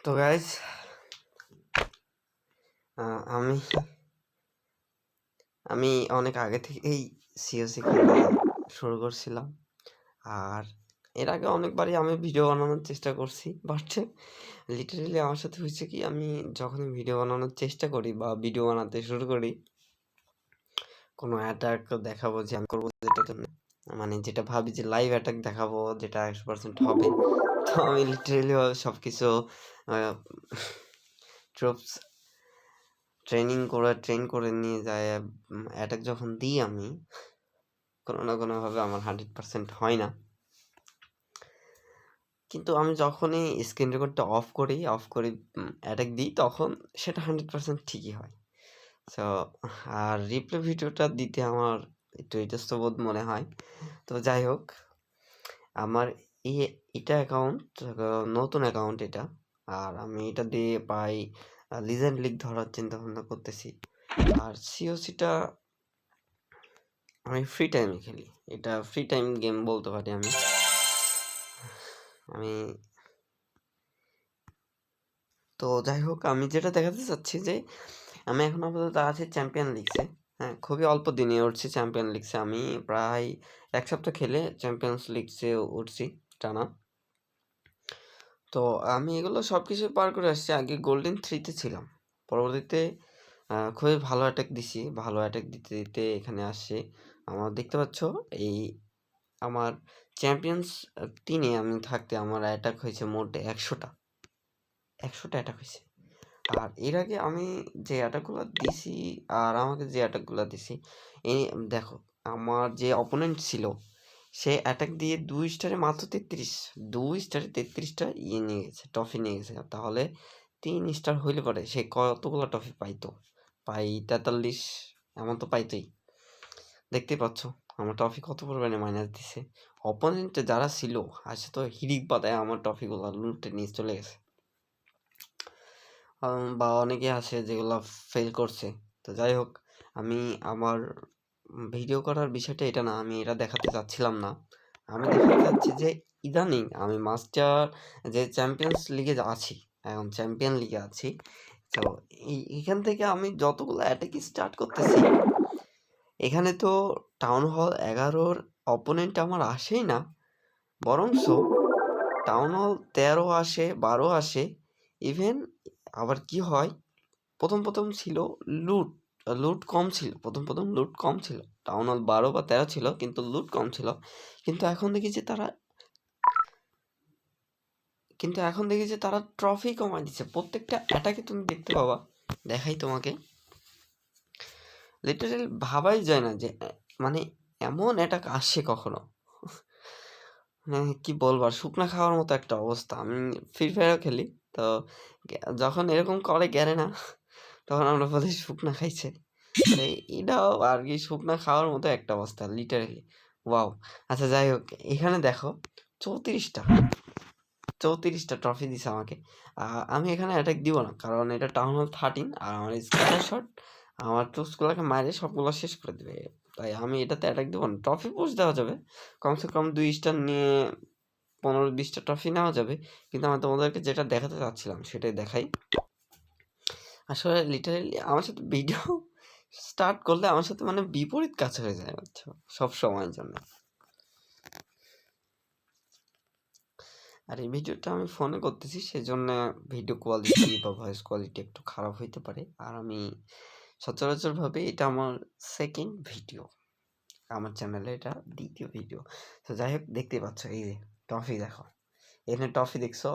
তো গাইজ আমি আমি অনেক আগে থেকেই সিওসি খেলা শুরু করছিলাম। আর এর আগে অনেকবারই আমি ভিডিও বানানোর চেষ্টা করছি, বাট লিটারেলি আমার সাথে হয়েছে কি, আমি যখনই ভিডিও বানানোর চেষ্টা করি বা ভিডিও বানাতে শুরু করি, কোনো অ্যাটাক দেখাবো যে আমি করবো, যেটার জন্য মানে যেটা ভাবি যে লাইভ অ্যাটাক দেখাবো, যেটা 100% হবে, তো আমি লিটারেলি সব কিছু ট্রুপস ট্রেন করে নিয়ে যায়। অ্যাটাক যখন দিই আমি, কোনো না কোনোভাবে আমার 100% হয় না। কিন্তু আমি যখনই স্ক্রিন রেকর্ডটা অফ করি অ্যাটাক দিই, তখন সেটা 100% ঠিকই হয়। সো আর রিপ্লে ভিডিওটা দিতে আমার একটু ইতস্তবোধ মনে হয়। তো যাই হোক, আমার এটা অ্যাকাউন্ট, নতুন অ্যাকাউন্ট এটা। আর আমি এটা দিয়ে পাই লিজেন্ড লিগ ধরার চিন্তা ভাবনা করতেছি। আর সিওসিটা আমি ফ্রি টাইমে খেলি, এটা ফ্রি টাইম গেম বলতে পারি আমি। তো যাই হোক, আমি যেটা দেখাতে চাচ্ছি যে আমি এখন আপাতত আছি চ্যাম্পিয়ন লিগসে। হ্যাঁ, খুবই অল্প দিনে উঠছি চ্যাম্পিয়ন লিগসে। আমি প্রায় 1 সপ্তাহ খেলে চ্যাম্পিয়ন্স লিগসে উঠছি টানা। তো আমি এগুলো সব কিছুই পার করে আসছি। আগে গোল্ডেন 3-তে ছিলাম, পরবর্তীতে খুবই ভালো অ্যাটাক দিছি। ভালো অ্যাটাক দিতে দিতে এখানে আসছি। আমার দেখতে পাচ্ছ, এই আমার চ্যাম্পিয়ন্স 3-এ আমি থাকতে আমার অ্যাটাক হয়েছে মোট 100টা অ্যাটাক হয়েছে। আর এর আগে আমি যে অ্যাটাকগুলো দিছি, আর আমাকে যে অ্যাটাকগুলো দিছি, এই দেখো, আমার যে অপোনেন্ট ছিল সে অ্যাটাক দিয়ে 2 স্টারে মাত্র 2 স্টারে 33টা নিয়ে গেছে, ট্রফি নিয়ে গেছে। তাহলে 3 স্টার হইলে পরে সে কতগুলো ট্রফি পাইতো? 43 এমন তো পাইতোই। দেখতেই পাচ্ছ আমার ট্রফি কত পরিমাণে মাইনাস দিছে। অপোনেন্টে যারা ছিল আসে তো হিড়িক বাদায় আমার ট্রফিগুলো লুটে নিয়ে চলে গেছে। বা অনেকে আছে যেগুলো ফেল করছে। তো যাই হোক, আমি আমার ভিডিও করার বিষয়টা এটা না, আমি এটা দেখাতে চাচ্ছিলাম না। আমি দেখাতে চাচ্ছি যে ইদানিং আমি মাস্টার যে চ্যাম্পিয়ন্স লিগে আছি, এখন চ্যাম্পিয়ন লিগে আছি। তো এইখান থেকে আমি যতগুলো অ্যাটাক স্টার্ট করতেছি, এখানে তো টাউন হল 11-র অপোনেন্ট আমার আসেই না, বরঞ্চ টাউন হল 13 আসে, 12 আসে। ইভেন আবার কি হয়, প্রথম ছিল লুট লুট কম ছিল, প্রথম লুট কম ছিল। টাউন হল 12 বা 13 ছিল, কিন্তু লুট কম ছিল। কিন্তু এখন দেখি যে তারা ট্রফি কমায় দিচ্ছে। প্রত্যেকটা অ্যাটাকে তুমি দেখতে পাবা, দেখাই তোমাকে, লিটারালি ভাবাই যায় না যে মানে এমন অ্যাটাক আসে কখনো। মানে কি বলবো, আর শুকনা খাওয়ার মতো একটা অবস্থা। আমি ফ্রি ফায়ারও খেলি, তো যখন এরকম করে গেলে না, তখন আমরা বলি শুকনা খাইছে। তো এটাও আর কি শুকনা খাওয়ার মতো একটা অবস্থা, লিটারেলি। ওয়াও। আচ্ছা যাই হোক, এখানে দেখো 34টা 34টা ট্রফি দিছে আমাকে। আমি এখানে অ্যাটাক দিব না, কারণ এটা টাউন হল 13 আর আমার স্ক্যাটার শট আমার টুসগুলোকে মারে সবগুলো শেষ করে দেবে। তাই আমি এটাতে অ্যাটাক দেবো না। ট্রফি পুশ দেওয়া যাবে, কমসে কম 2 স্টার নিয়ে 15-20টা ট্রফি নেওয়া যাবে। কিন্তু আমি তোমাদেরকে যেটা দেখাতে চাচ্ছিলাম সেটাই দেখাই। আসলে লিটারেলি আমার সাথে ভিডিও স্টার্ট করলে আমার সাথে মানে বিপরীত কাজ হয়ে যায়, বুঝছো, সব সময়ের জন্য। আর এই ভিডিওটা আমি ফোনে করতেছি, সেজন্য ভিডিও কোয়ালিটি বা ভয়েস কোয়ালিটি একটু খারাপ হইতে পারে। আর আমি সচরাচরভাবে এটা আমার সেকেন্ড ভিডিও, আমার চ্যানেলে এটা দ্বিতীয় ভিডিও। তো যাই হোক, দেখতেই পাচ্ছ এই যে ট্রফি দেখো, এখানে ট্রফি দেখছো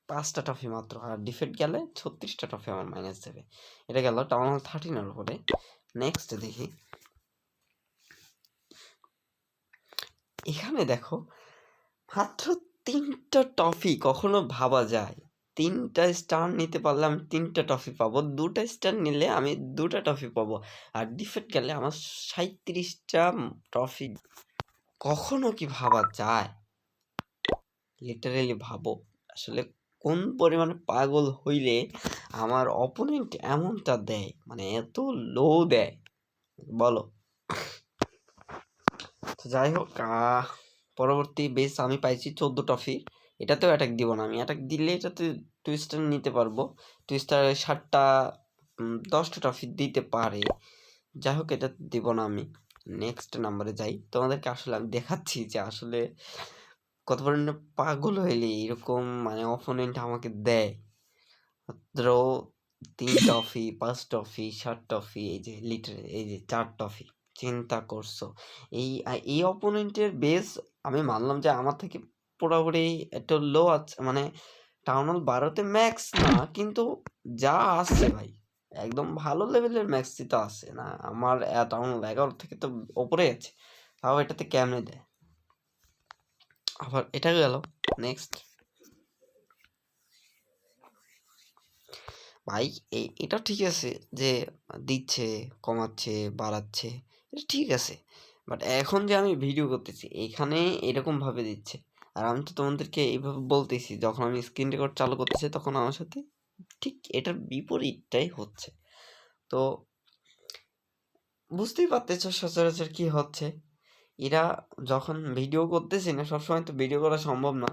5টা ট্রফি মাত্র। আর ডিফেক্ট গেলে 36টা ট্রফি আমার মাইনাস দেবে। এটা গেল টাউন হল 13-এর উপরে। নেক্সট দেখি, এখানে দেখো মাত্র 3টা ট্রফি। কখনো ভাবা যায় 3টা স্টার নিতে পারলে আমি 3টা ট্রফি পাবো, 2টা স্টার নিলে আমি 2টা ট্রফি পাবো, আর ডিফেক্ট গেলে আমার 37টা ট্রফি। কখনো কি ভাবা যায়? লিটারেলি ভাবো, আসলে কোন পরিমাণে পাগল হইলে আমার অপোনেন্ট এমনটা দেয়, মানে এত লো দেয়, বলো। তো যাই হোক, পরবর্তী বেস আমি পাইছি 14 ট্রফি। এটাতেও অ্যাটাক দিব না আমি, অ্যাটাক দিলে এটাতে টুইস্টার নিতে পারবো, টুইস্টার 7টা 10টা ট্রফি দিতে পারে। যাই হোক এটা দিব না আমি। নেক্সট নাম্বারে যাই, তোমাদেরকে আসলে আমি দেখাচ্ছি যে আসলে কত পরিমাণে পাগল হইলে এরকম মানে অপোনেন্ট আমাকে দেয়। মাত্র 3 টফি 5 টফি 7 টফি, এই যে লিটারে এই যে 4 টফি, চিন্তা করছো। এই অপোনেন্টের বেস আমি মানলাম যে আমার থেকে পুরোপুরি একটু লো আছে, মানে টাউন হল 12তে ম্যাক্স না, কিন্তু যা আছে ভাই একদম ভালো লেভেলের ম্যাক্সই তো আছে না, আমার টাউন হল 11 থেকে তো ওপরে আছে, তাও এটাতে কেমনে দেয়। আবার এটা গেল। নেক্সট ভাই এটা ঠিক আছে যে দিচ্ছে, কমাচ্ছে, বাড়াচ্ছে, এটা ঠিক আছে, বাট এখন যে আমি ভিডিও করতেছি এখানে এরকমভাবে দিচ্ছে, আর আমি তো তোমাদেরকে এইভাবে বলতেছি, যখন আমি স্ক্রিন রেকর্ড চালু করতেছি তখন আমার সাথে ঠিক এটার বিপরীতটাই হচ্ছে। তো বুঝতেই পারতেছ সচরাচর কি হচ্ছে। এরা যখন ভিডিও করতেছি না, সবসময় তো ভিডিও করা সম্ভব না,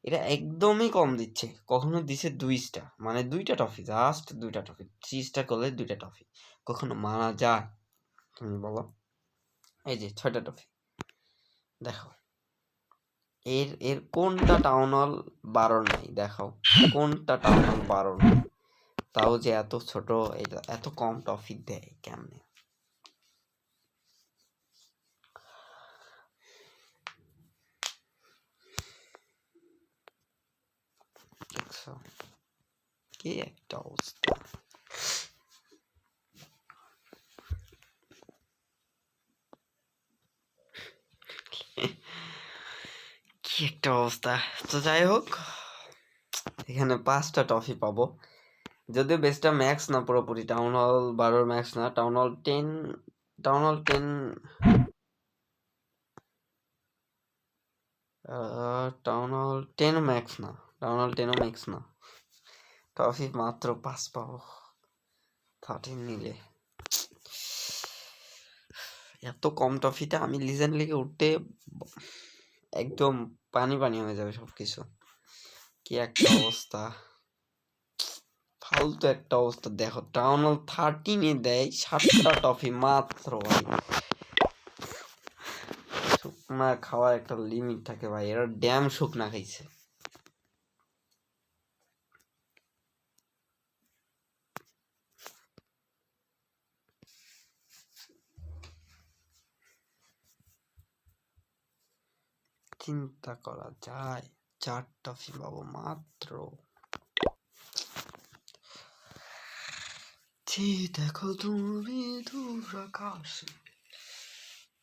এরা একদমই কম দিচ্ছে, কখনো দিছে 2 স্টার, মানে 2টা টফি, জাস্ট 2টা টফি, 3 স্টার করলে 2টা টফি, কখনো মানা যায় তুমি বলো? এই যে 6টা টফি দেখো, এর কোনটা টাউন হল 12 নাই, দেখাও কোনটা টাউন হল 12 নাই, তাও যে এত ছোট, এটা এত কম টফি দেয় কেমনে? দেখছো কি একটা অবস্থা। কি একটা অবস্থা। তো যাই হোক, এখানে 5টা টফি পাবো, যদিও বেসটা ম্যাক্স না, পুরোপুরি টাউন হল 12 ম্যাক্স না, town hall 10, town hall 10, town hall 10 max না, টাউন হল 10 ম্যাক্স না, টফি মাত্র 5 পাবো 13 নিলে। এত কম টফিতে আমি লিজেন্ড লিগে উঠতে একদম পানি পানি হয়ে যাবে সবকিছু। কি একটা অবস্থা, ফালতু একটা অবস্থা। দেখো টাউন হল 13 দেয় 7টা টফি মাত্র, ভাই শুকনা খাওয়ার একটা লিমিট থাকে ভাই, এরা ড্যাম শুকনা খাইছে। চিন্তা করা যায় 4 টফি পাবো মাত্র। দেখো তুমি দূর আকাশে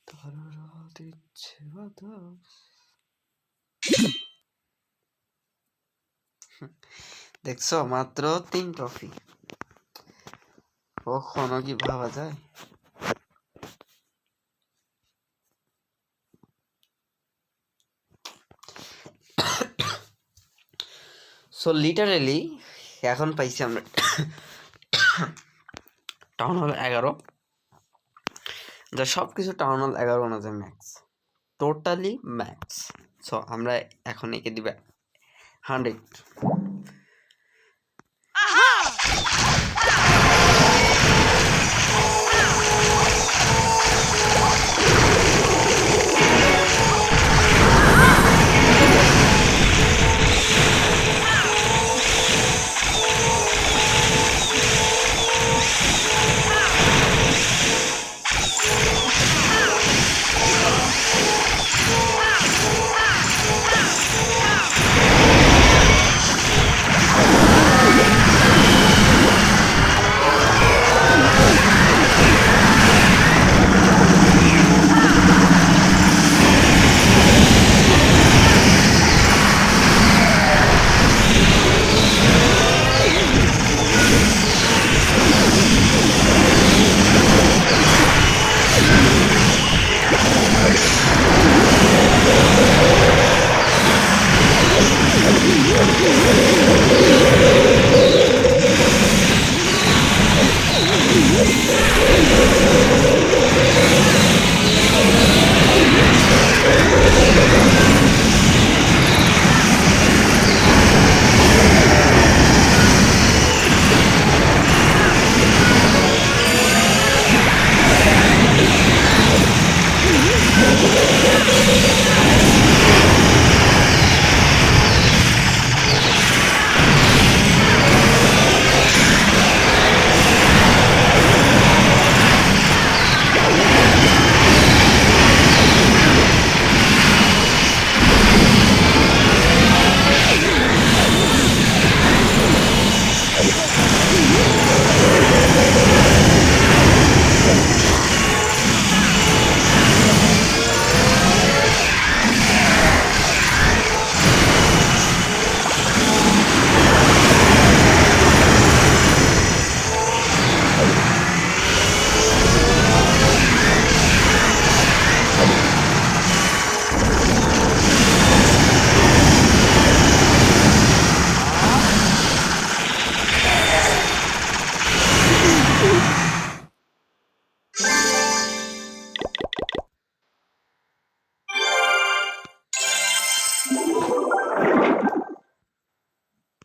তারারা দিচ্ছে বাতাস। দেখছো মাত্র 3 ট্রফি, কখনো কি ভাবা যায়? সো লিটারেলি এখন পাইছি আমরা টাউন হল 11, যা সব কিছু টাউন হল 11 অনুযায়ী ম্যাক্স, টোটালি ম্যাক্স। সো আমরা এখন একে দিবে 100।